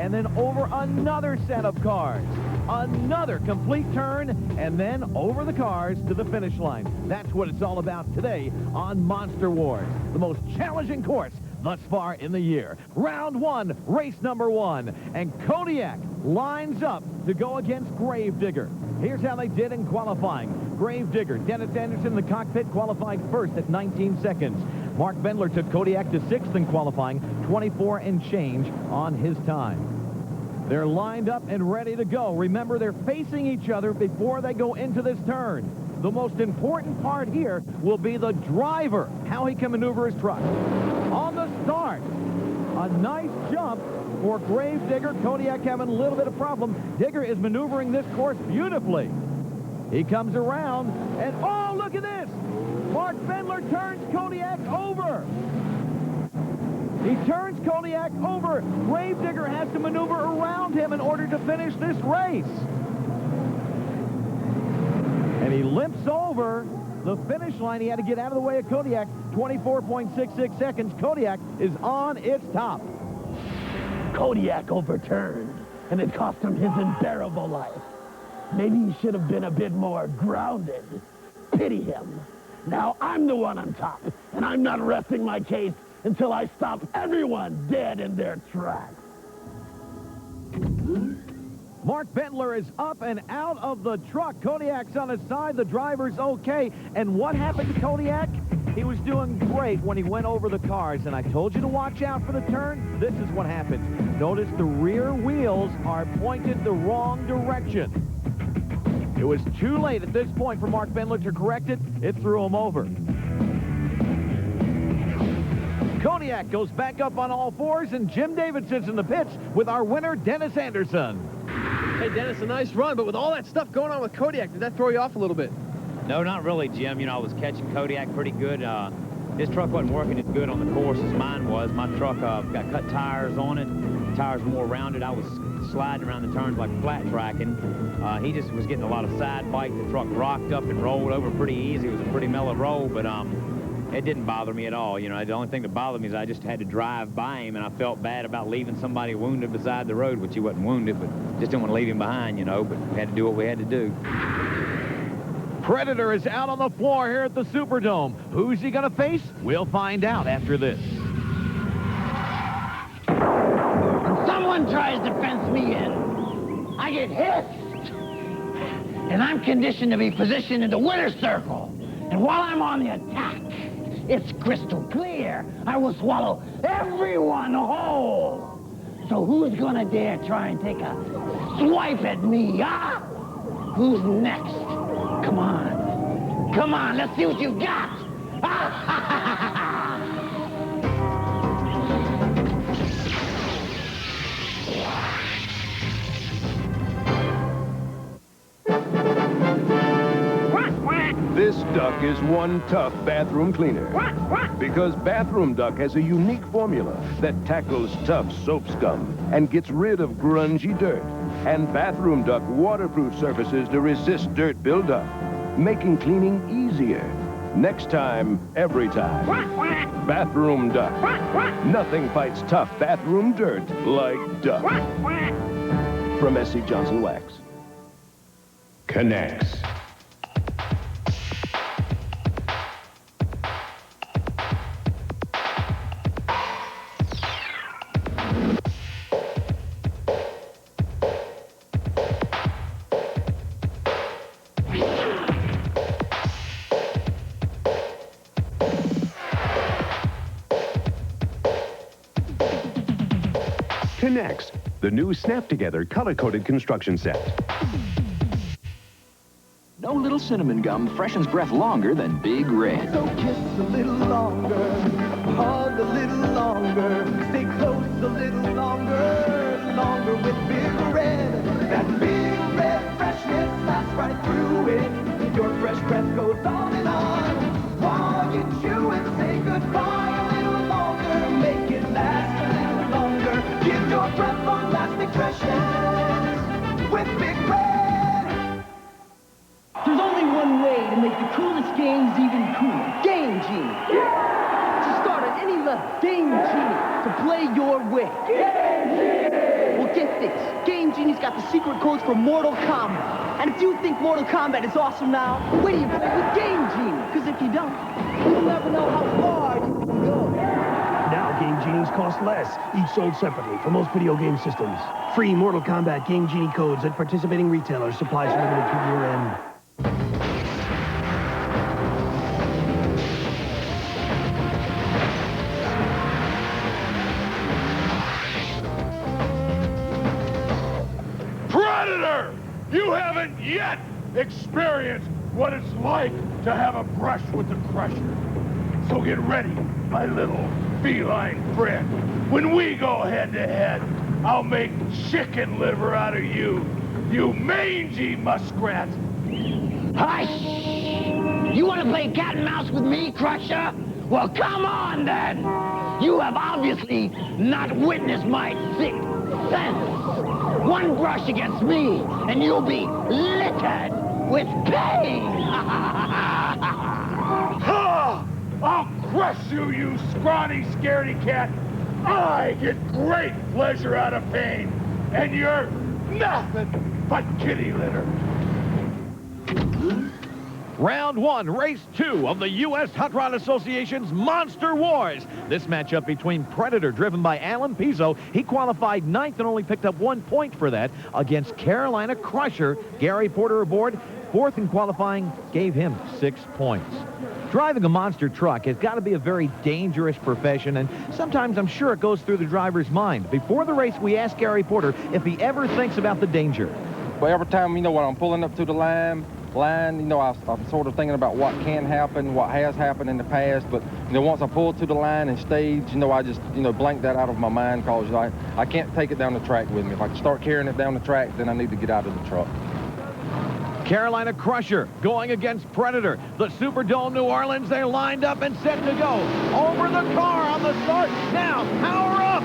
and then over another set of cars. Another complete turn, and then over the cars to the finish line. That's what it's all about today on Monster Wars, the most challenging course thus far in the year. Round one, race number one, and Kodiak lines up to go against Gravedigger. Here's how they did in qualifying. Gravedigger, Dennis Anderson in the cockpit, qualified first at 19 seconds. Mark Bendler took Kodiak to sixth in qualifying, 24 and change on his time. They're lined up and ready to go. Remember, they're facing each other before they go into this turn. The most important part here will be the driver, how he can maneuver his truck. On the start, a nice jump for Gravedigger. Kodiak having a little bit of problem. Digger is maneuvering this course beautifully. He comes around, and oh, look at this! Mark Bendler turns Kodiak over. He turns Kodiak over. Gravedigger has to maneuver around him in order to finish this race. And he limps over the finish line. He had to get out of the way of Kodiak. 24.66 seconds. Kodiak is on its top. Kodiak overturned, and it cost him his unbearable life. Maybe he should have been a bit more grounded. Pity him. Now I'm the one on top, and I'm not resting my case until I stop everyone dead in their tracks. Mark Bendler is up and out of the truck. Kodiak's on his side. The driver's okay. And what happened to Kodiak? He was doing great when he went over the cars. And I told you to watch out for the turn. This is what happens. Notice the rear wheels are pointed the wrong direction. It was too late at this point for Mark Bendler to correct it. It threw him over. Kodiak goes back up on all fours, and Jim Davidson's in the pits with our winner, Dennis Anderson. Hey, Dennis, a nice run, but with all that stuff going on with Kodiak, did that throw you off a little bit? No, not really, Jim. You know, I was catching Kodiak pretty good. His truck wasn't working as good on the course as mine was. My truck got cut tires on it. The tires were more rounded. I was sliding around the turns like flat tracking. He just was getting a lot of side bite. The truck rocked up and rolled over pretty easy. It was a pretty mellow roll, but it didn't bother me at all. You know, the only thing that bothered me is I just had to drive by him, and I felt bad about leaving somebody wounded beside the road, which he wasn't wounded, but just didn't want to leave him behind, you know, but we had to do what we had to do. Predator is out on the floor here at the Superdome. Who's he going to face? We'll find out after this. When someone tries to fence me in, I get hissed. And I'm conditioned to be positioned in the winner's circle. And while I'm on the attack, it's crystal clear. I will swallow everyone whole. So who's gonna dare try and take a swipe at me, huh? Who's next? Come on. Come on, let's see what you got. This duck is one tough bathroom cleaner. Because Bathroom Duck has a unique formula that tackles tough soap scum and gets rid of grungy dirt. And Bathroom Duck waterproof surfaces to resist dirt buildup, making cleaning easier. Next time, every time. Bathroom Duck. Nothing fights tough bathroom dirt like duck. From S.C. Johnson Wax. Connects. Connects, the new snap-together color-coded construction set. No little cinnamon gum freshens breath longer than Big Red. So kiss a little longer, hug a little longer, stay close a little longer, longer with Big Red. That Big Red freshness lasts right through it. Your fresh breath goes on and on. While you chew and say goodbye a little longer, make it last a little longer. Give your breath long-lasting freshness with Big Red. There's only one way to make the coolest games even cooler. Game Genie. Yeah! To start at any level, Game Genie to play your way. Game Genie! Well, got the secret codes for Mortal Kombat. And if you think Mortal Kombat is awesome now, wait till you play with Game Genie. Because if you don't, you'll never know how far you can go. Now Game Genies cost less, each sold separately for most video game systems. Free Mortal Kombat Game Genie codes at participating retailers. Supplies are limited through year end. Predator! You haven't yet experienced what it's like to have a brush with the Crusher. So get ready, my little feline friend. When we go head-to-head, I'll make chicken liver out of you, you mangy muskrat. Hush! You want to play cat and mouse with me, Crusher? Well, come on, then! You have obviously not witnessed my sixth sense. One brush against me, and you'll be littered with pain! Ha! I'll crush you, you scrawny, scaredy cat! I get great pleasure out of pain, and you're nothing but kitty litter. Round 1, race 2 of the U.S. Hot Rod Association's Monster Wars. This matchup between Predator, driven by Alan Pizzo. He qualified 9th and only picked up 1 point for that, against Carolina Crusher. Gary Porter aboard, 4th in qualifying, gave him 6 points. Driving a monster truck has got to be a very dangerous profession, and sometimes I'm sure it goes through the driver's mind. Before the race, we asked Gary Porter if he ever thinks about the danger. Well, every time, when I'm pulling up to the line, I'm sort of thinking about what can happen, what has happened in the past. But, once I pull to the line and stage, I just, blank that out of my mind, because I can't take it down the track with me. If I start carrying it down the track, then I need to get out of the truck. Carolina Crusher going against Predator. The Superdome, New Orleans, they're lined up and set to go. Over the car on the start. Now, power up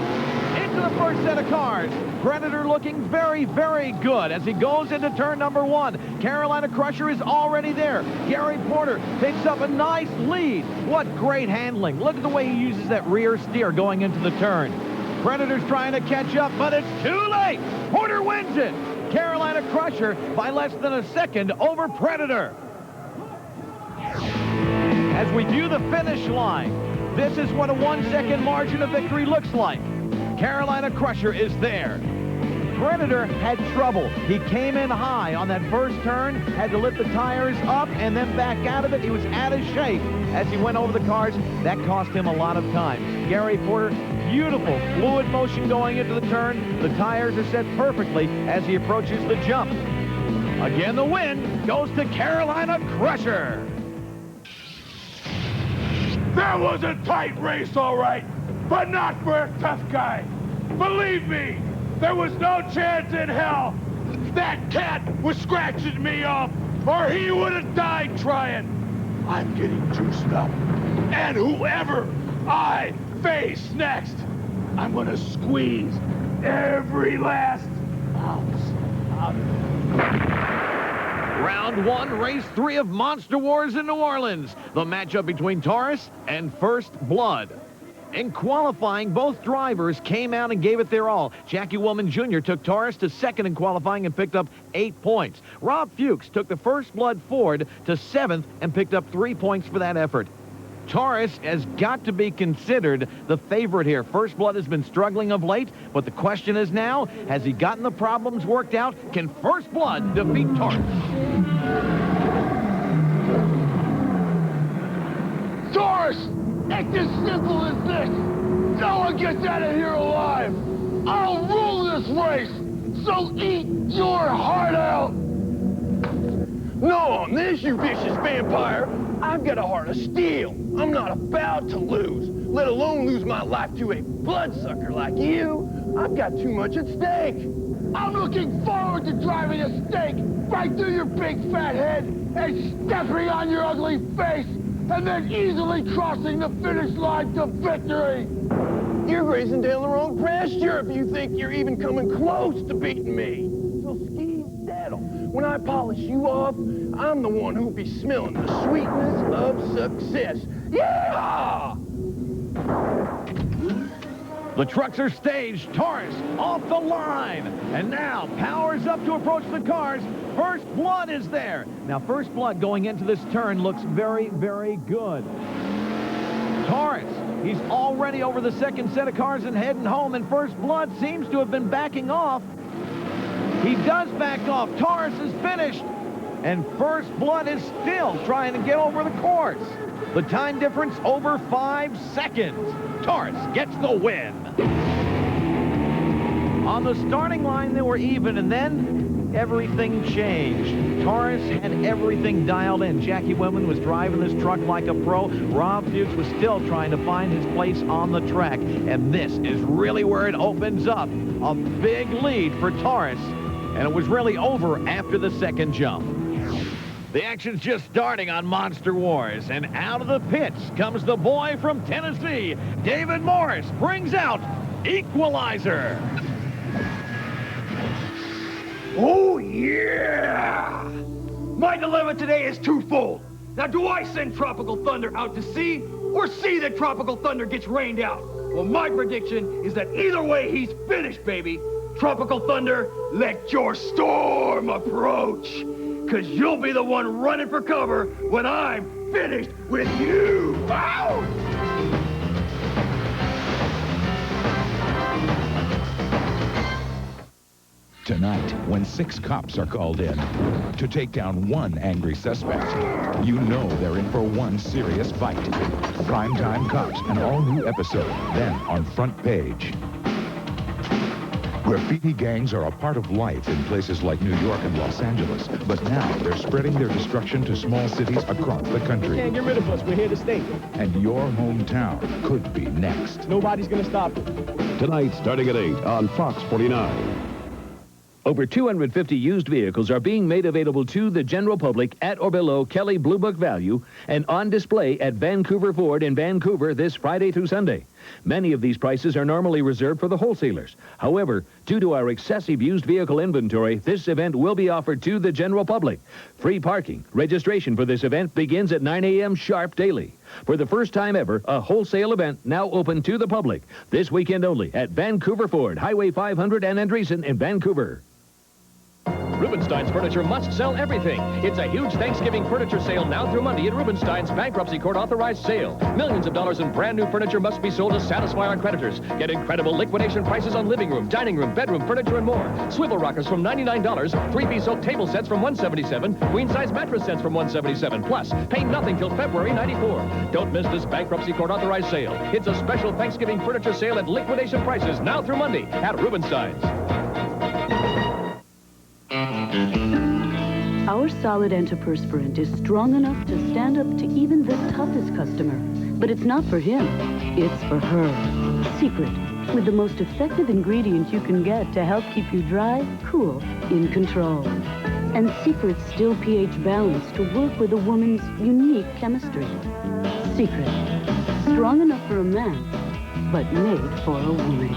into the first set of cars. Predator looking very, very good as he goes into turn number 1. Carolina Crusher is already there. Gary Porter picks up a nice lead. What great handling. Look at the way he uses that rear steer going into the turn. Predator's trying to catch up, but it's too late. Porter wins it. Carolina Crusher by less than a second over Predator. As we view the finish line, this is what a 1-second margin of victory looks like. Carolina Crusher is there. Predator had trouble. He came in high on that first turn, had to lift the tires up and then back out of it. He was out of shape as he went over the cars. That cost him a lot of time. Gary Porter, beautiful fluid motion going into the turn. The tires are set perfectly as he approaches the jump. Again, the win goes to Carolina Crusher. That was a tight race, all right, but not for a tough guy. Believe me, there was no chance in hell that cat was scratching me off, or he would have died trying. I'm getting juiced up, and whoever I face next, I'm gonna squeeze every last ounce out of it. Round 1, race 3 of Monster Wars in New Orleans. The matchup between Taurus and First Blood. In qualifying, both drivers came out and gave it their all. Jackie Willman Jr. took Taurus to 2nd in qualifying and picked up 8 points. Rob Fuchs took the First Blood Ford to 7th and picked up 3 points for that effort. Taurus has got to be considered the favorite here. First Blood has been struggling of late, but the question is now, has he gotten the problems worked out? Can First Blood defeat Taurus? Taurus! It's as simple as this. No one gets out of here alive. I'll rule this race, so eat your heart out. No, on this, you vicious vampire. I've got a heart of steel. I'm not about to lose, let alone lose my life to a bloodsucker like you. I've got too much at stake. I'm looking forward to driving a stake right through your big fat head and stepping on your ugly face, and then easily crossing the finish line to victory. You're grazing down the wrong pasture if you think you're even coming close to beating me. So ski daddle. When I polish you off, I'm the one who'll be smelling the sweetness of success. Yeah! The trucks are staged. Taurus off the line. And now powers up to approach the cars. First Blood is there. Now, First Blood going into this turn looks very, very good. Taurus, he's already over the second set of cars and heading home, and First Blood seems to have been backing off. He does back off. Taurus is finished, and First Blood is still trying to get over the course. The time difference over 5 seconds. Taurus gets the win. On the starting line, they were even, and then everything changed. Taurus had everything dialed in. Jackie Wimman was driving this truck like a pro. Rob Fuchs was still trying to find his place on the track, and this is really where it opens up. A big lead for Taurus, and it was really over after the second jump. The action's just starting on Monster Wars, and out of the pits comes the boy from Tennessee. David Morris brings out Equalizer. Oh, yeah! My dilemma today is twofold. Now, do I send Tropical Thunder out to sea, or see that Tropical Thunder gets rained out? Well, my prediction is that either way, he's finished, baby. Tropical Thunder, let your storm approach. Because you'll be the one running for cover when I'm finished with you. Ow! Tonight, when 6 cops are called in to take down one angry suspect, you know they're in for one serious fight. Primetime Cops, an all-new episode, then on Front Page. Graffiti gangs are a part of life in places like New York and Los Angeles, but now they're spreading their destruction to small cities across the country. Can't get rid of us. We're here to stay. And your hometown could be next. Nobody's going to stop it. Tonight, starting at 8 on Fox 49. Over 250 used vehicles are being made available to the general public at or below Kelly Blue Book value and on display at Vancouver Ford in Vancouver this Friday through Sunday. Many of these prices are normally reserved for the wholesalers. However, due to our excessive used vehicle inventory, this event will be offered to the general public. Free parking. Registration for this event begins at 9 a.m. sharp daily. For the first time ever, a wholesale event now open to the public. This weekend only at Vancouver Ford, Highway 500 and Andreessen in Vancouver. Rubenstein's Furniture must sell everything. It's a huge Thanksgiving furniture sale now through Monday at Rubenstein's bankruptcy court authorized sale. Millions of dollars in brand new furniture must be sold to satisfy our creditors. Get incredible liquidation prices on living room, dining room, bedroom furniture, and more. Swivel rockers from $99, 3-piece oak table sets from $177, queen-size mattress sets from $177. Plus, pay nothing till February '94. Don't miss this bankruptcy court authorized sale. It's a special Thanksgiving furniture sale at liquidation prices now through Monday at Rubenstein's. Our solid antiperspirant is strong enough to stand up to even the toughest customer. But it's not for him, it's for her. Secret, with the most effective ingredient you can get to help keep you dry, cool, in control. And Secret's still pH balanced to work with a woman's unique chemistry. Secret, strong enough for a man, but made for a woman.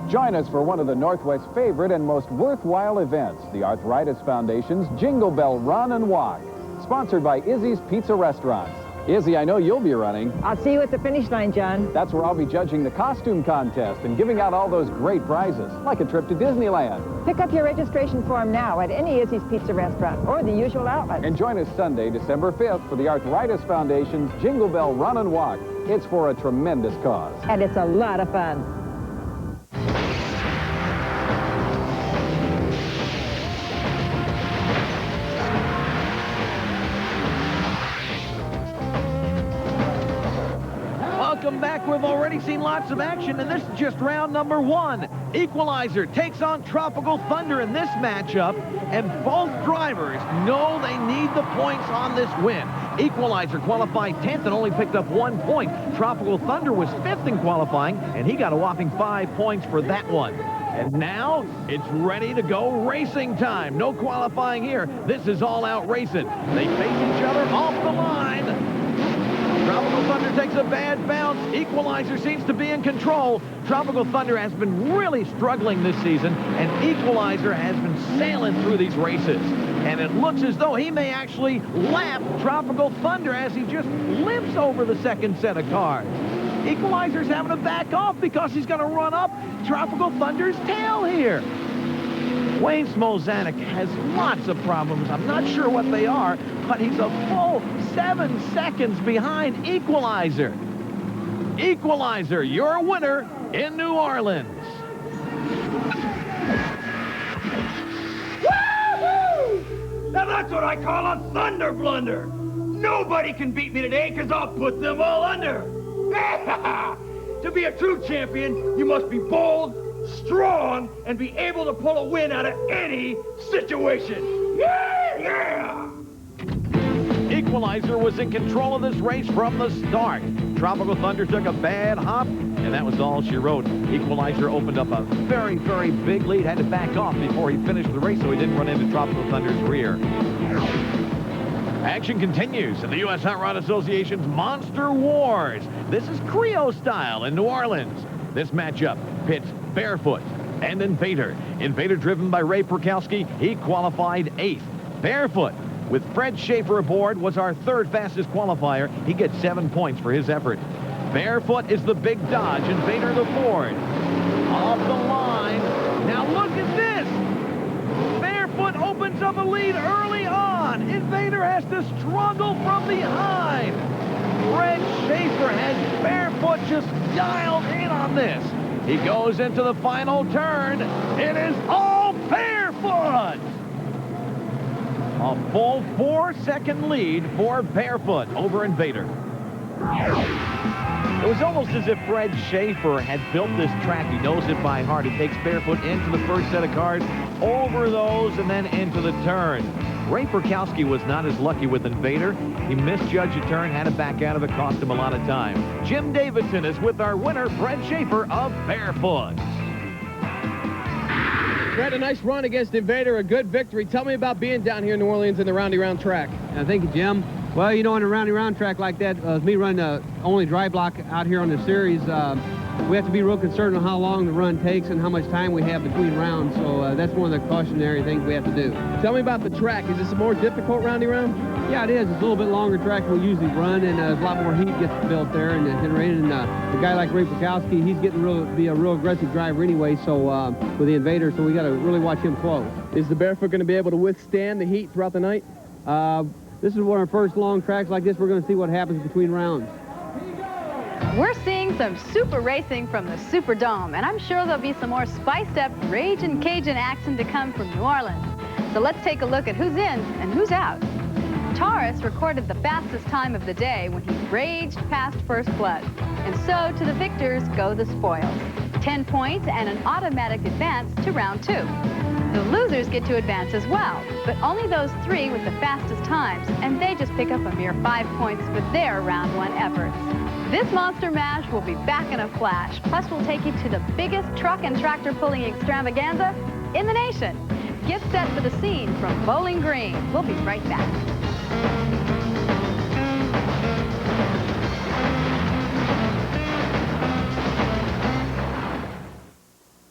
Join us for one of the Northwest's favorite and most worthwhile events, the Arthritis Foundation's Jingle Bell Run and Walk, sponsored by Izzy's Pizza Restaurants. Izzy, I know you'll be running. I'll see you at the finish line, John. That's where I'll be judging the costume contest and giving out all those great prizes, like a trip to Disneyland. Pick up your registration form now at any Izzy's Pizza Restaurant or the usual outlet. And join us Sunday, December 5th for the Arthritis Foundation's Jingle Bell Run and Walk. It's for a tremendous cause. And it's a lot of fun. Welcome back. We've already seen lots of action, and this is just round number 1. Equalizer takes on Tropical Thunder in this matchup, and both drivers know they need the points on this win. Equalizer qualified 10th and only picked up 1 point. Tropical Thunder was 5th in qualifying, and he got a whopping 5 points for that one. And now it's ready to go racing time. No qualifying here. This is all-out racing. They face each other off the line. Tropical Thunder takes a bad bounce. Equalizer seems to be in control. Tropical Thunder has been really struggling this season, and Equalizer has been sailing through these races. And it looks as though he may actually lap Tropical Thunder as he just limps over the second set of cars. Equalizer's having to back off because he's going to run up Tropical Thunder's tail here. Wayne Smolzanek has lots of problems. I'm not sure what they are, but he's a full 7 seconds behind Equalizer. Equalizer, your winner in New Orleans. Woo-hoo! Now that's what I call a thunder blunder. Nobody can beat me today because I'll put them all under. To be a true champion, you must be bold, strong, and be able to pull a win out of any situation. Yeah! Equalizer was in control of this race from the start. Tropical Thunder took a bad hop, and that was all she wrote. Equalizer opened up a very, very big lead, had to back off before he finished the race so he didn't run into Tropical Thunder's rear. Action continues in the U.S. Hot Rod Association's Monster Wars. This is Creo style in New Orleans. This matchup pits Barefoot and Invader. Invader, driven by Ray Perkowski, he qualified 8th. Barefoot, with Fred Schaefer aboard, was our 3rd fastest qualifier. He gets 7 points for his effort. Barefoot is the big Dodge. Invader the Ford. Off the line. Now look at this. Barefoot opens up a lead early on. Invader has to struggle from behind. Fred Schaefer has Barefoot just dialed in on this. He goes into the final turn. It is all Barefoot. A full 4-second lead for Barefoot over Invader. It was almost as if Fred Schaefer had built this track. He knows it by heart. He takes Barefoot into the first set of cars, over those, and then into the turn. Ray Perkowski was not as lucky with Invader. He misjudged a turn, had to back out of it, cost him a lot of time. Jim Davidson is with our winner, Fred Schaefer of Barefoot. Fred, a nice run against Invader, a good victory. Tell me about being down here in New Orleans in the Roundy Round track. Thank you, Jim. Well, you know, in a Roundy Round track like that, me running the only dry block out here on the series, we have to be real concerned on how long the run takes and how much time we have between rounds. So that's one of the cautionary things we have to do. Tell me about the track. Is this a more difficult Roundy Round? Yeah, it is. It's a little bit longer track than we usually run, and a lot more heat gets built there and generated. And a guy like Ray Perkowski, he's getting be a real aggressive driver anyway. So with the Invader, so we got to really watch him close. Is the Barefoot going to be able to withstand the heat throughout the night? This is one of our first long tracks like this. We're going to see what happens between rounds. We're seeing some super racing from the Superdome, and I'm sure there'll be some more spiced-up Ragin' Cajun action to come from New Orleans. So let's take a look at who's in and who's out. Taurus recorded the fastest time of the day when he raged past First Blood. And so to the victors go the spoils. 10 points and an automatic advance to round 2. The losers get to advance as well, but only those 3 with the fastest times, and they just pick up a mere 5 points for their round 1 efforts. This Monster Mash will be back in a flash, plus we'll take you to the biggest truck and tractor pulling extravaganza in the nation. Get set for the scene from Bowling Green. We'll be right back.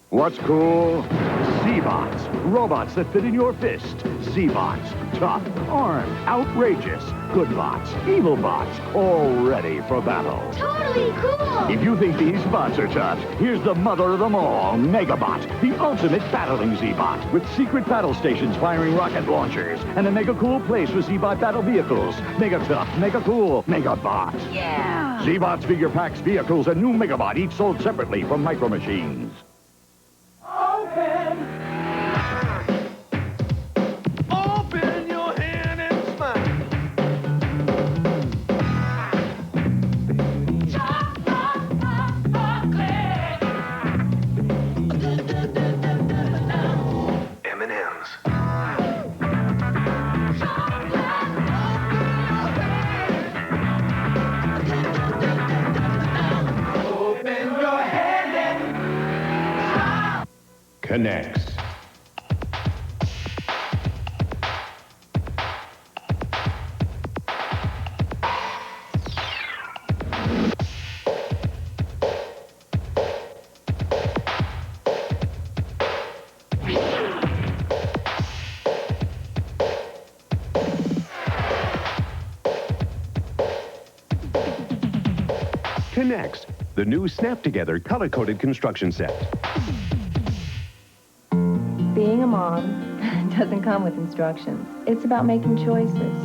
What's cool? Z-Bots. Robots that fit in your fist. Z-Bots. Tough, armed, outrageous. Good bots, evil bots, all ready for battle. Totally cool! If you think these bots are tough, here's the mother of them all, Megabot, the ultimate battling Z-Bot, with secret battle stations firing rocket launchers, and a mega cool place for Z-Bot battle vehicles. Mega tough, mega cool, Megabot. Yeah! Z-Bot's figure packs, vehicles, and new Megabot, each sold separately from Micro Machines. Open! Open your hand and smile. M&M's. Open your hand and Connects. next, the new Snap Together color-coded construction set. Being a mom doesn't come with instructions. It's about making choices.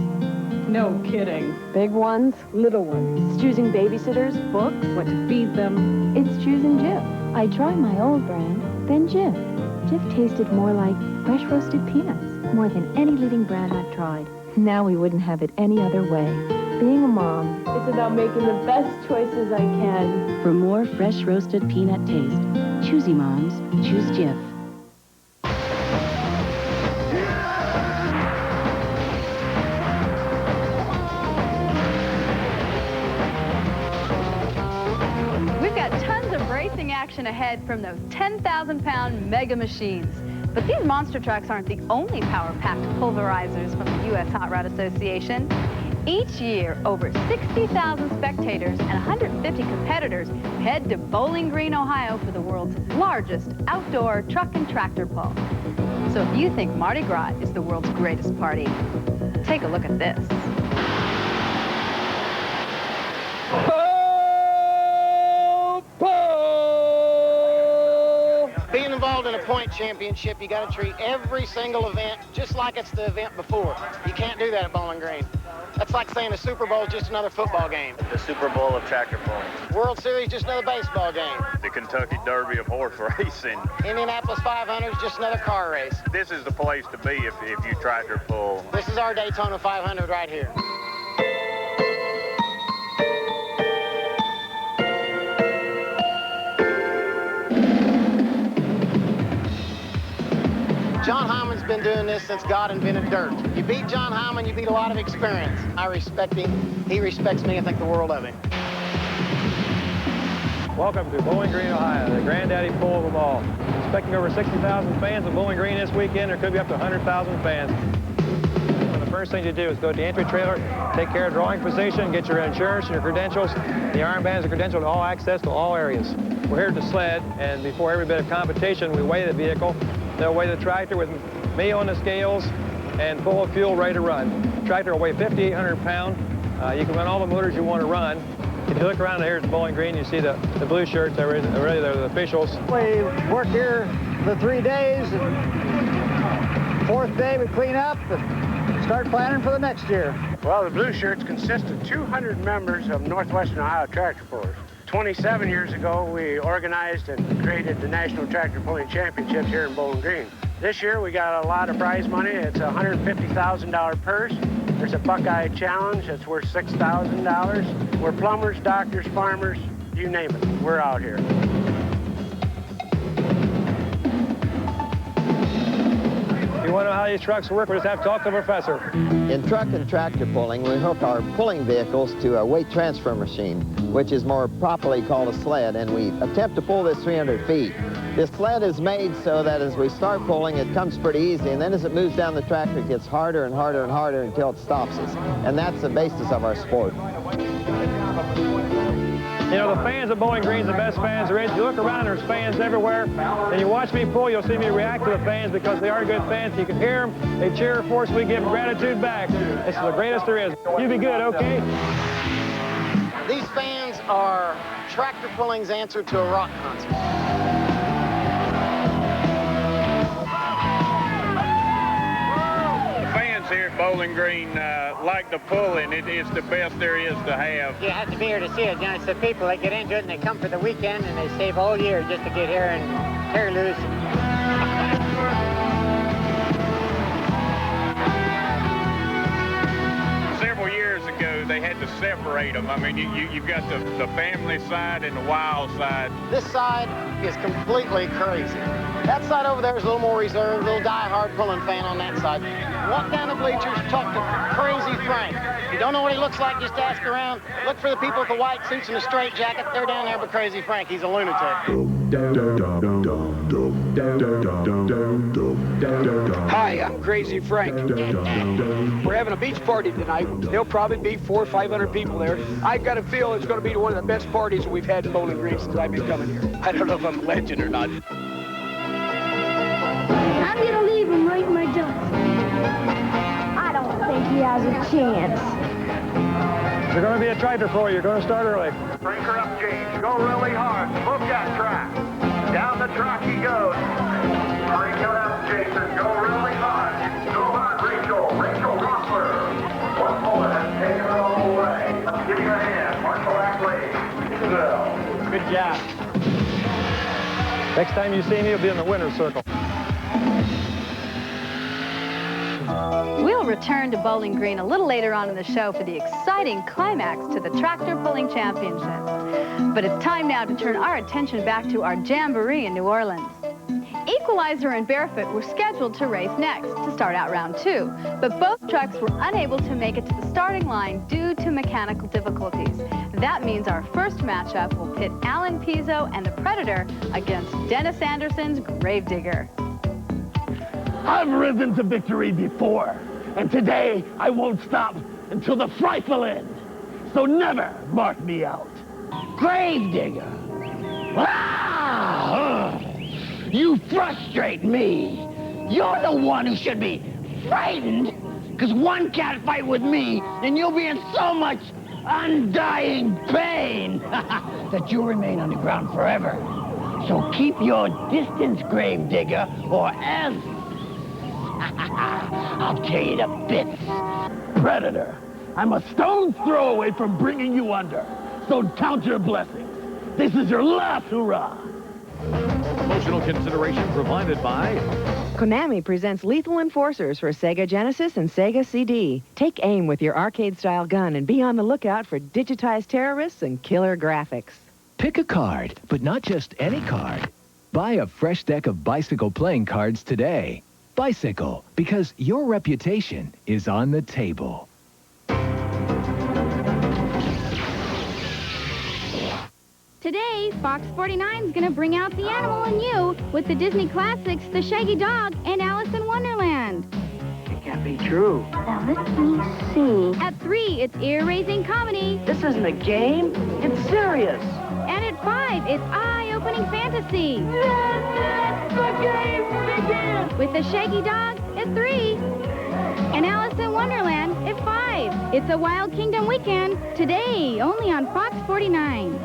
No kidding. Big ones, little ones. It's choosing babysitters, books, what to feed them. It's choosing Jif. I tried my old brand, then Jif. Jif tasted more like fresh roasted peanuts, more than any leading brand I've tried. Now we wouldn't have it any other way. Being a mom, it's about making the best choices I can. For more fresh roasted peanut taste, choosy moms, choose Jif. We've got tons of racing action ahead from those 10,000-pound mega machines. But these monster trucks aren't the only power-packed pulverizers from the U.S. Hot Rod Association. Each year, over 60,000 spectators and 150 competitors head to Bowling Green, Ohio for the world's largest outdoor truck and tractor pull. So if you think Mardi Gras is the world's greatest party, take a look at this. Being involved in a point championship, you got to treat every single event just like it's the event before. You can't do that at Bowling Green. That's like saying the Super Bowl is just another football game. The Super Bowl of tractor pulling. World Series, just another baseball game. The Kentucky Derby of horse racing. Indianapolis 500 is just another car race. This is the place to be if you tractor pull. This is our Daytona 500 right here. John Hyman's been doing this since God invented dirt. You beat John Hyman, you beat a lot of experience. I respect him. He respects me. I think the world of him. Welcome to Bowling Green, Ohio, the granddaddy pull of them all. Expecting over 60,000 fans at Bowling Green this weekend. There could be up to 100,000 fans. And the first thing to do is go to the entry trailer, take care of drawing position, get your insurance and your credentials. The armbands are credentialed to all access to all areas. We're here to sled, and before every bit of competition, we weigh the vehicle. They'll weigh the tractor with me on the scales and full of fuel ready to run. The tractor will weigh 5,800 pounds. You can run all the motors you want to run. If you look around here at Bowling Green, you see the blue shirts. They're the officials. We work here the 3 days, and fourth day we clean up and start planning for the next year. Well, the blue shirts consist of 200 members of Northwestern Ohio Tractor Pullers. 27 years ago, we organized and created the National Tractor Pulling Championships here in Bowling Green. This year, we got a lot of prize money. It's a $150,000 purse. There's a Buckeye Challenge that's worth $6,000. We're plumbers, doctors, farmers, you name it. We're out here. If you want to know how these trucks work, we just have to talk to the professor. In truck and tractor pulling, we hook our pulling vehicles to a weight transfer machine, which is more properly called a sled, and we attempt to pull this 300 feet. This sled is made so that as we start pulling, it comes pretty easy, and then as it moves down the tractor, it gets harder and harder and harder until it stops us. And that's the basis of our sport. You know, the fans of Bowling Green's the best fans there is. You look around, there's fans everywhere. And you watch me pull, you'll see me react to the fans because they are good fans. You can hear them. They cheer for us. We give them gratitude back. This is the greatest there is. You be good, okay? These fans are tractor pulling's answer to a rock concert. Here at Bowling Green, like the pulling, it is the best there is to have. You have to be here to see it. You know, it's the people that get into it and they come for the weekend and they save all year just to get here and tear loose. Several years ago, they had to separate them. I mean, you've got the family side and the wild side. This side is completely crazy. That side over there is a little more reserved, a little die-hard pulling fan on that side. Walk down the bleachers, talk to Crazy Frank. If you don't know what he looks like, just ask around. Look for the people with the white suits and the straight jacket. They're down there with Crazy Frank. He's a lunatic. Hi, I'm Crazy Frank. We're having a beach party tonight. There'll probably be 400 or 500 people there. I got a feel it's going to be one of the best parties we've had in Bowling Green since I've been coming here. I don't know if I'm a legend or not. I'm gonna leave him right in my ducks. I don't think he has a chance. They're going to be a tractor for you. You're going to start early. Crank her up, James. Go really hard. Book that track. Down the track he goes. Crank it up, Jason. Go really hard. Go hard, Rachel. Rachel Rossler. One bullet has taken it all away. Give you a hand. Marshall Ackley. Good job. Next time you see me, you'll be in the winner's circle. We'll return to Bowling Green a little later on in the show for the exciting climax to the Tractor Pulling Championship. But it's time now to turn our attention back to our Jamboree in New Orleans. Equalizer and Barefoot were scheduled to race next to start out round 2, but both trucks were unable to make it to the starting line due to mechanical difficulties. That means our first matchup will pit Alan Pizzo and the Predator against Dennis Anderson's Gravedigger. I've risen to victory before, and today I won't stop until the frightful end. So never mark me out. Gravedigger! Ah! You frustrate me. You're the one who should be frightened, because one cat fight with me, and you'll be in so much undying pain that you'll remain on the ground forever. So keep your distance, Gravedigger, or else I'll tear you to bits. Predator, I'm a stone's throw away from bringing you under. So count your blessings. This is your last hurrah. Promotional consideration provided by Konami presents Lethal Enforcers for Sega Genesis and Sega CD. Take aim with your arcade-style gun and be on the lookout for digitized terrorists and killer graphics. Pick a card, but not just any card. Buy a fresh deck of bicycle playing cards today. Bicycle, because your reputation is on the table. Today, Fox 49's gonna bring out the animal in you with the Disney classics The Shaggy Dog and Alice in Wonderland. It can't be true. Now, let me see. At 3, it's ear-raising comedy. This isn't a game. It's serious. And at 5, it's eye-opening fantasy. The game begins! With The Shaggy Dog at 3. And Alice in Wonderland at 5. It's a Wild Kingdom weekend today, only on Fox 49.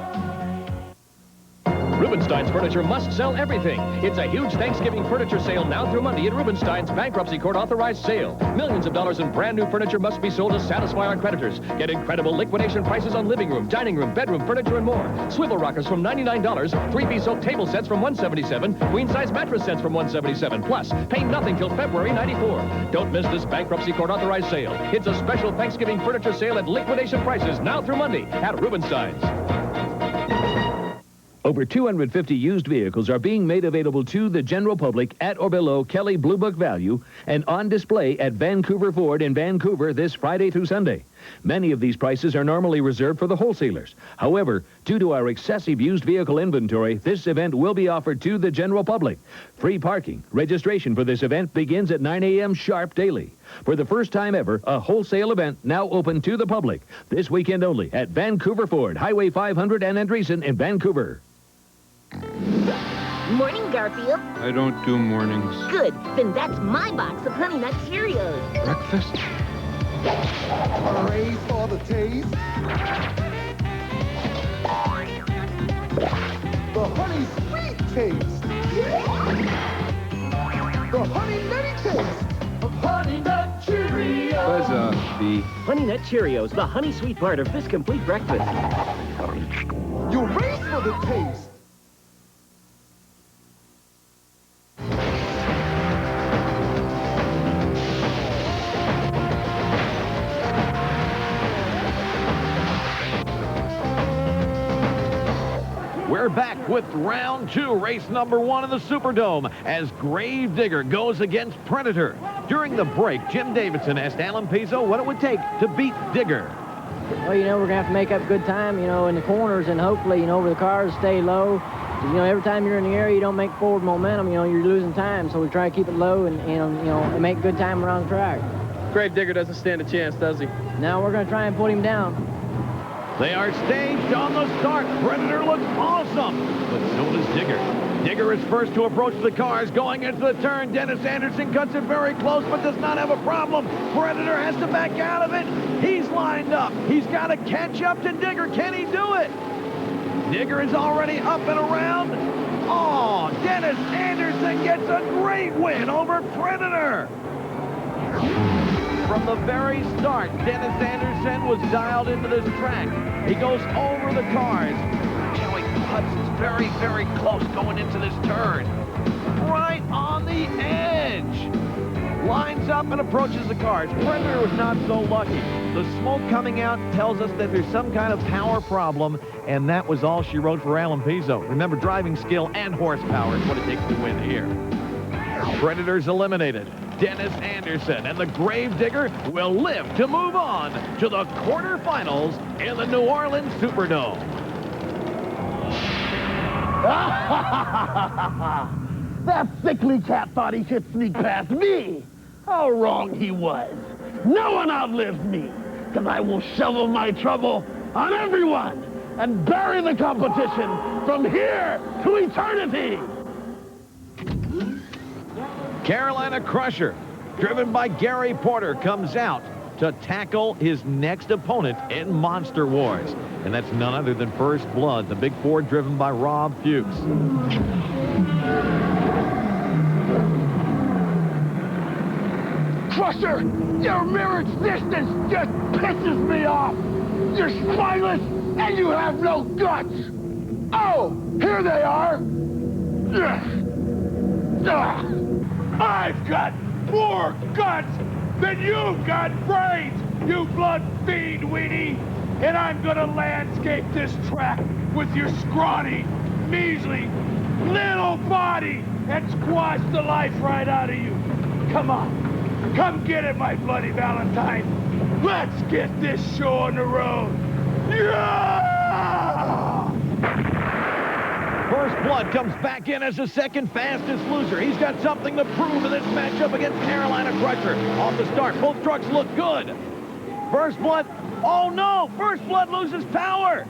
Rubenstein's Furniture must sell everything. It's a huge Thanksgiving furniture sale now through Monday at Rubenstein's bankruptcy court authorized sale. Millions of dollars in brand new furniture must be sold to satisfy our creditors. Get incredible liquidation prices on living room, dining room, bedroom furniture, and more. Swivel rockers from $99, 3-piece oak table sets from $177, queen-size mattress sets from $177. Plus, pay nothing till February '94. Don't miss this bankruptcy court authorized sale. It's a special Thanksgiving furniture sale at liquidation prices now through Monday at Rubenstein's. Over 250 used vehicles are being made available to the general public at or below Kelly Blue Book value and on display at Vancouver Ford in Vancouver this Friday through Sunday. Many of these prices are normally reserved for the wholesalers. However, due to our excessive used vehicle inventory, this event will be offered to the general public. Free parking. Registration for this event begins at 9 a.m. sharp daily. For the first time ever, a wholesale event now open to the public. This weekend only at Vancouver Ford, Highway 500 and Andreessen in Vancouver. Morning, Garfield. I don't do mornings. Good. Then that's my box of Honey Nut Cheerios. Breakfast? Praise for the taste. The honey sweet taste. The honey nutty taste of Honey Nut Cheerios. Buzz B. Honey Nut Cheerios, the honey sweet part of this complete breakfast. You race for the taste. We're back with round 2, race number 1 in the Superdome, as Gravedigger goes against Predator. During the break, Jim Davidson asked Alan Pizzo what it would take to beat Digger. Well, we're going to have to make up good time, in the corners, and hopefully, where the cars stay low. Every time you're in the area, you don't make forward momentum, you're losing time. So we try to keep it low and make good time around the track. Gravedigger doesn't stand a chance, does he? Now we're going to try and put him down. They are staged on the start. Predator looks awesome, but so does Digger. Digger Digger is first to approach the cars. Going into the turn, Dennis Anderson cuts it very close, but does not have a problem. Predator has to back out of it. He's lined up. He's got to catch up to Digger. Can he do it? Digger is already up and around. Oh, Dennis Anderson gets a great win over Predator. From the very start, Dennis Anderson was dialed into this track. He goes over the cars. Joey Hudson is very, very close going into this turn. Right on the edge. Lines up and approaches the cars. Predator was not so lucky. The smoke coming out tells us that there's some kind of power problem, and that was all she wrote for Alan Pizzo. Remember, driving skill and horsepower is what it takes to win here. Predators eliminated. Dennis Anderson and the Gravedigger will live to move on to the quarterfinals in the New Orleans Superdome. That sickly cat thought he could sneak past me. How wrong he was. No one outlives me, because I will shovel my trouble on everyone and bury the competition from here to eternity. Carolina Crusher, driven by Gary Porter, comes out to tackle his next opponent in Monster Wars. And that's none other than First Blood, the big Ford driven by Rob Fuchs. Crusher, your mirror existence just pisses me off. You're spineless and you have no guts. Oh, here they are. I've got more guts than you've got brains, you blood fiend, Weenie. And I'm gonna landscape this track with your scrawny, measly, little body and squash the life right out of you. Come on. Come get it, my bloody Valentine. Let's get this show on the road. Yeah! First Blood comes back in as the second fastest loser. He's got something to prove in this matchup against Carolina Crusher. Off the start, both trucks look good. First Blood, oh no, First Blood loses power.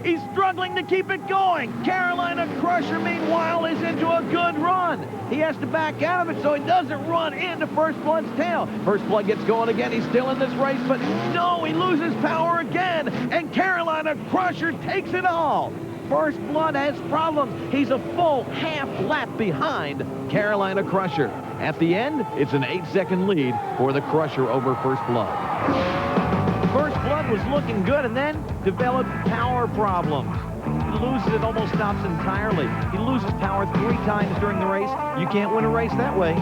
He's struggling to keep it going. Carolina Crusher, meanwhile, is into a good run. He has to back out of it so he doesn't run into First Blood's tail. First Blood gets going again. He's still in this race, but no, he loses power again, and Carolina Crusher takes it all. First Blood has problems. He's a full half lap behind Carolina Crusher. At the end, it's an 8-second lead for the Crusher over First Blood. First Blood was looking good and then developed power problems. He loses it, almost stops entirely. He loses power 3 times during the race. You can't win a race that way.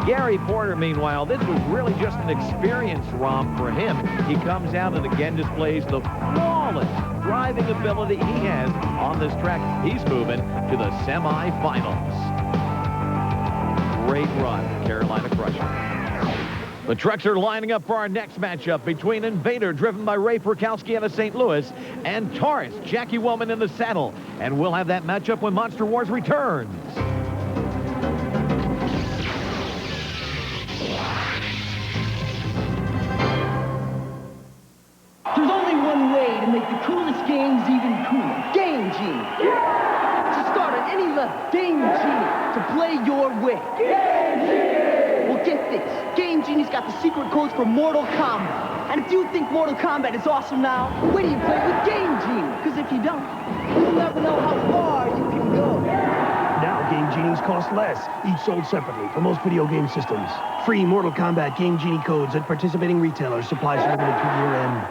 Gary Porter, meanwhile, this was really just an experience romp for him. He comes out and again displays the flawless driving ability he has on this track. He's moving to the semifinals. Great run, Carolina Crusher. The trucks are lining up for our next matchup between Invader, driven by Ray Perkowski out of St. Louis, and Taurus, Jackie Woman in the saddle. And we'll have that matchup when Monster Wars returns. There's only one way to make the coolest games even cooler. Game Genie. Yeah! To start at any level, Game Genie. To play your way. Game Genie! Well, get this. Game Genie's got the secret codes for Mortal Kombat. And if you think Mortal Kombat is awesome now, wait till you play with Game Genie. Because if you don't, you'll never know how far you can go. Now Game Genies cost less, each sold separately for most video game systems. Free Mortal Kombat Game Genie codes at participating retailers. Supplies are limited to year end.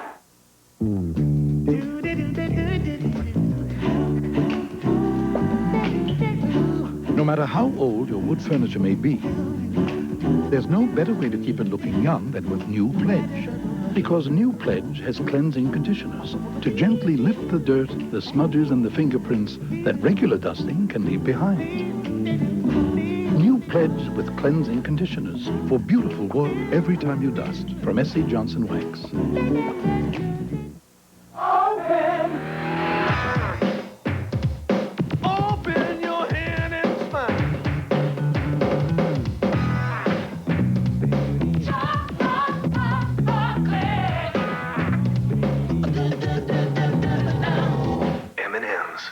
No matter how old your wood furniture may be, there's no better way to keep it looking young than with New Pledge. Because New Pledge has cleansing conditioners to gently lift the dirt, the smudges, and the fingerprints that regular dusting can leave behind. New Pledge with cleansing conditioners for beautiful wood every time you dust. From S.C. Johnson Wax. Open your hand and smile. M&M's.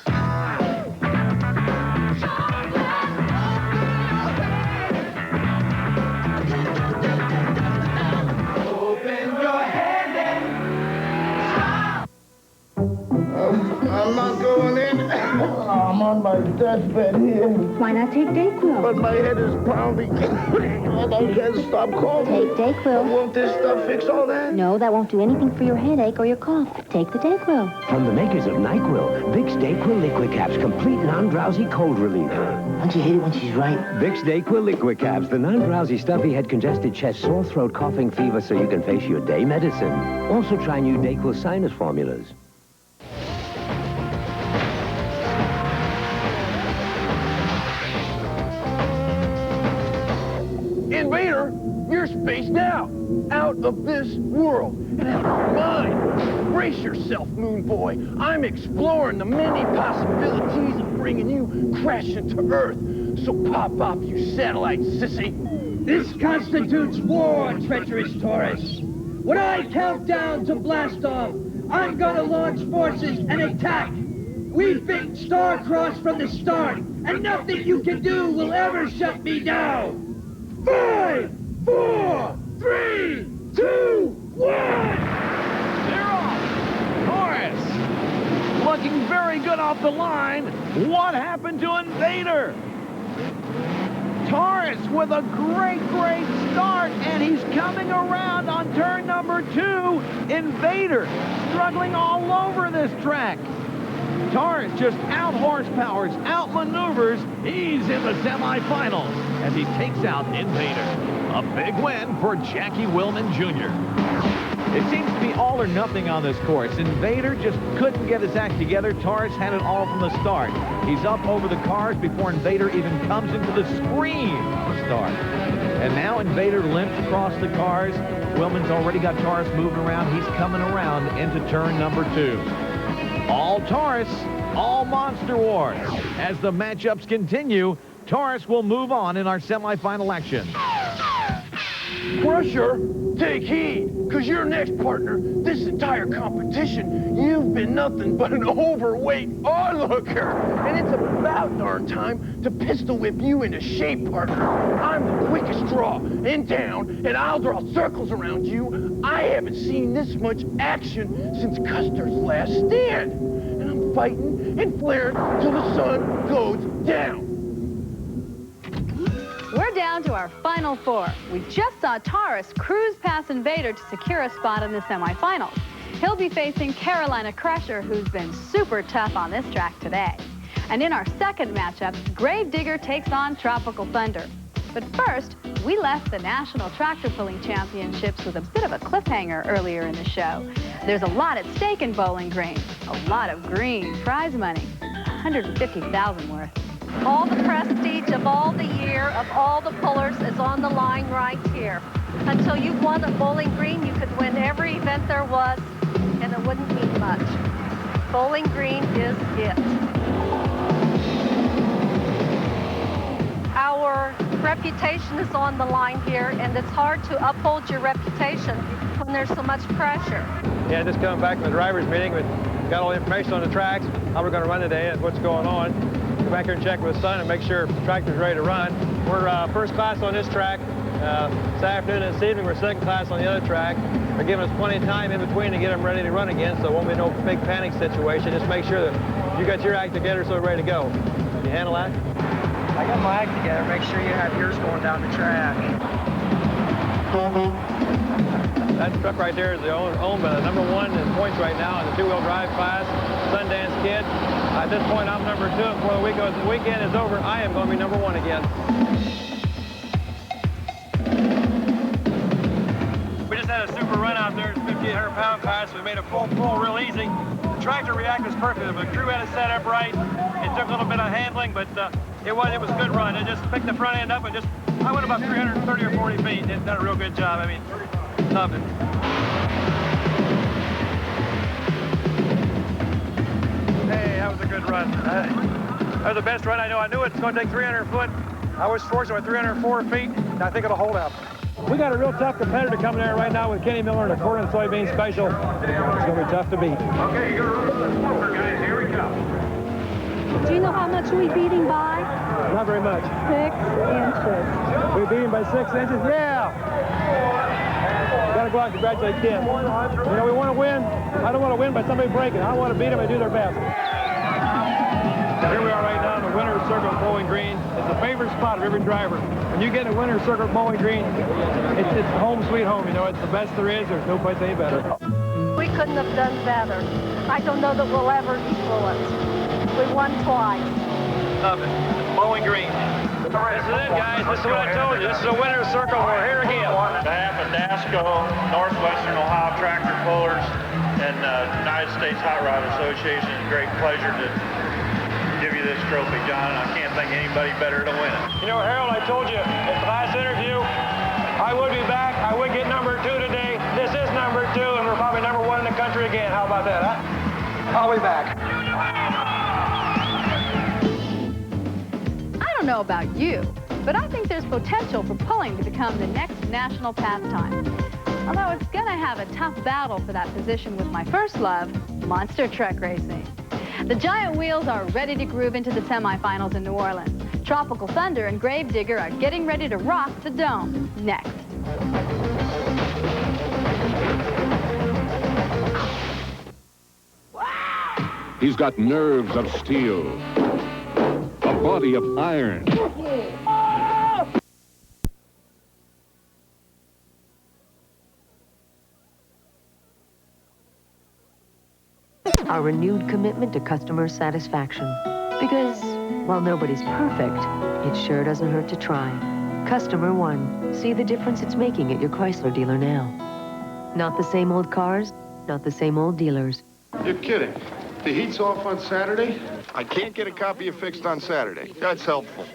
my deathbed here. Why not take Dayquil? But my head is pounding. And I can't stop coughing. Take Dayquil. Won't this stuff fix all that? No, that won't do anything for your headache or your cough. Take the Dayquil. From the makers of NyQuil, Vicks Dayquil Liquid Caps, complete non-drowsy cold relief. Don't you hate it when she's right? Vicks Dayquil Liquid Caps, the non-drowsy stuffy head, congested chest, sore throat, coughing, fever, so you can face your day medicine. Also try new Dayquil sinus formulas. Invader, you're spaced out of this world, and out of your mind. Brace yourself, Moon Boy. I'm exploring the many possibilities of bringing you crashing to Earth. So pop off, you satellite sissy. This constitutes war, treacherous Taurus. When I count down to blast off, I'm gonna launch forces and attack. We've been star-crossed from the start, and nothing you can do will ever shut me down. 5, 4, 3, 2, 1! They're off. Taurus looking very good off the line. What happened to Invader? Taurus with a great start, and he's coming around on turn number 2. Invader struggling all over this track. Taurus just out-horsepowers, out-maneuvers. He's in the semifinals as he takes out Invader. A big win for Jackie Willman Jr. It seems to be all or nothing on this course. Invader just couldn't get his act together. Taurus had it all from the start. He's up over the cars before Invader even comes into the screen to start. And now Invader limps across the cars. Willman's already got Taurus moving around. He's coming around into turn number 2. All Taurus, all Monster Wars. As the matchups continue, Taurus will move on in our semifinal action. Crusher, take heed, because your next partner, this entire competition, you've been nothing but an overweight onlooker. And it's about darn time to pistol whip you into shape, partner. I'm the quickest draw in town, and I'll draw circles around you. I haven't seen this much action since Custer's last stand. And I'm fighting and flaring till the sun goes down. We're down to our final 4. We just saw Taurus cruise past Invader to secure a spot in the semifinals. He'll be facing Carolina Crusher, who's been super tough on this track today. And in our second matchup, Gravedigger takes on Tropical Thunder. But first, we left the National Tractor Pulling Championships with a bit of a cliffhanger earlier in the show. There's a lot at stake in Bowling Green. A lot of green prize money, $150,000 worth. All the prestige of all the year of all the pullers is on the line right here. Until you won at Bowling Green, you could win every event there was, and it wouldn't mean much. Bowling Green is it. Our reputation is on the line here, and it's hard to uphold your reputation when there's so much pressure. Yeah, just coming back from the driver's meeting, we got all the information on the tracks, how we're going to run today and what's going on. Go back here and check with the son and make sure the tractor's ready to run. We're first class on this track. This afternoon and this evening, we're second class on the other track. They're giving us plenty of time in between to get them ready to run again, so it won't be no big panic situation. Just make sure that you got your act together so we're ready to go. Can you handle that? I got my act together. Make sure you have yours going down the track. That truck right there is owned by the #1 in points right now in the two-wheel drive class, Sundance Kid. At this point, I'm #2. Before the weekend is over, I am going to be #1 again. We just had a super run out there. It's 5,800-pound class. We made a full pull real easy. The tractor reacted perfectly. The crew had it set up right. It took a little bit of handling, but it was a good run. It just picked the front end up and I went about 330 or 40 feet. It done a real good job. I mean, loved it. Hey, that was a good run. That was the best run I know. I knew it's going to take 300 foot. I was fortunate with 304 feet, and I think it'll hold up. We got a real tough competitor coming there right now with Kenny Miller in a corn and soybean special. It's going to be tough to beat. Okay, you're going to guys. Here we go. Do you know how much we beat him by? Not very much. 6 inches. We beat him by 6 inches? Yeah! Got to go out and congratulate Ken. You know, we want to win. I don't want to win by somebody breaking. I want to beat them and do their best. Here we are right now in the Winner's Circle Bowling Green. It's a favorite spot of every driver. When you get a Winner's Circle Bowling Green, it's home sweet home. You know, it's the best there is. There's no place any better. We couldn't have done better. I don't know that we'll ever equal it. We won twice. Love it. Bowling Green. This is it, guys. This is what I told you. This is a Winner's Circle. We're here again. On behalf of NASCO, Northwestern Ohio Tractor Pullers, and United States Hot Rod Association, it's a great pleasure to give you this trophy, John. I can't think of anybody better to win it. You know, Harold, I told you at the last interview, I would be back. I would get number 2 today. This is number 2, and we're probably number 1 in the country again. How about that, huh? I'll be back. I don't know about you, but I think there's potential for pulling to become the next national pastime. Although it's going to have a tough battle for that position with my first love, monster truck racing. The giant wheels are ready to groove into the semifinals in New Orleans. Tropical Thunder and Gravedigger are getting ready to rock the Dome. Next. He's got nerves of steel, a body of iron. Our renewed commitment to customer satisfaction. Because, while nobody's perfect, it sure doesn't hurt to try. Customer One. See the difference it's making at your Chrysler dealer now. Not the same old cars, not the same old dealers. You're kidding. The heat's off on Saturday? I can't get a copy of Fixed on Saturday. That's helpful.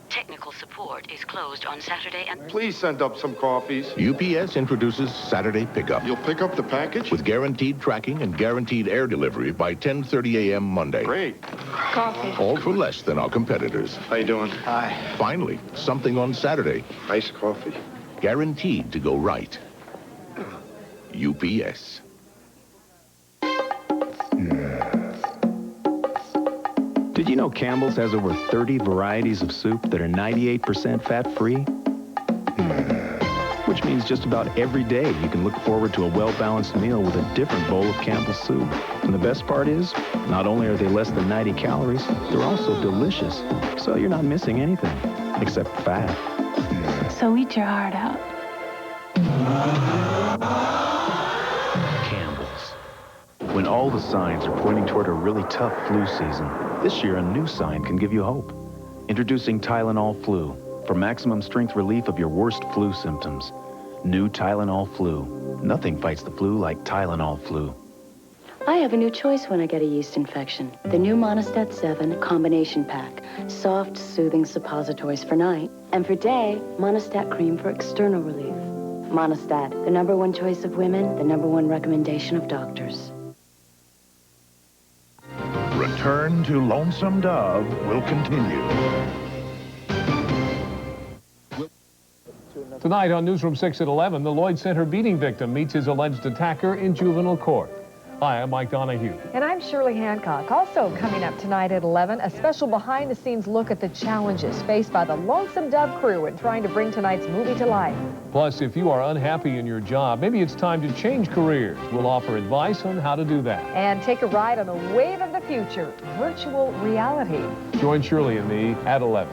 Technical support is closed on Saturday and... Please send up some coffees. UPS introduces Saturday Pickup. You'll pick up the package? With guaranteed tracking and guaranteed air delivery by 10:30 a.m. Monday. Great. Coffee. All for less than our competitors. How you doing? Hi. Finally, something on Saturday. Iced coffee. Guaranteed to go right. UPS. Did you know Campbell's has over 30 varieties of soup that are 98% fat-free? Which means just about every day you can look forward to a well-balanced meal with a different bowl of Campbell's soup. And the best part is, not only are they less than 90 calories, they're also delicious. So you're not missing anything, except fat. So eat your heart out. Campbell's. When all the signs are pointing toward a really tough flu season, this year a new sign can give you hope. Introducing Tylenol Flu for maximum strength relief of your worst flu symptoms. New Tylenol Flu. Nothing fights the flu like Tylenol Flu. I have a new choice when I get a yeast infection. The new Monistat 7 combination pack. Soft, soothing suppositories for night. And for day, Monistat cream for external relief. Monistat, the #1 choice of women, the #1 recommendation of doctors. Return to Lonesome Dove will continue. Tonight on Newsroom 6 at 11, the Lloyd Center beating victim meets his alleged attacker in juvenile court. Hi, I'm Mike Donahue. And I'm Shirley Hancock. Also coming up tonight at 11, a special behind-the-scenes look at the challenges faced by the Lonesome Dove crew in trying to bring tonight's movie to life. Plus, if you are unhappy in your job, maybe it's time to change careers. We'll offer advice on how to do that. And take a ride on the wave of the future, virtual reality. Join Shirley and me at 11.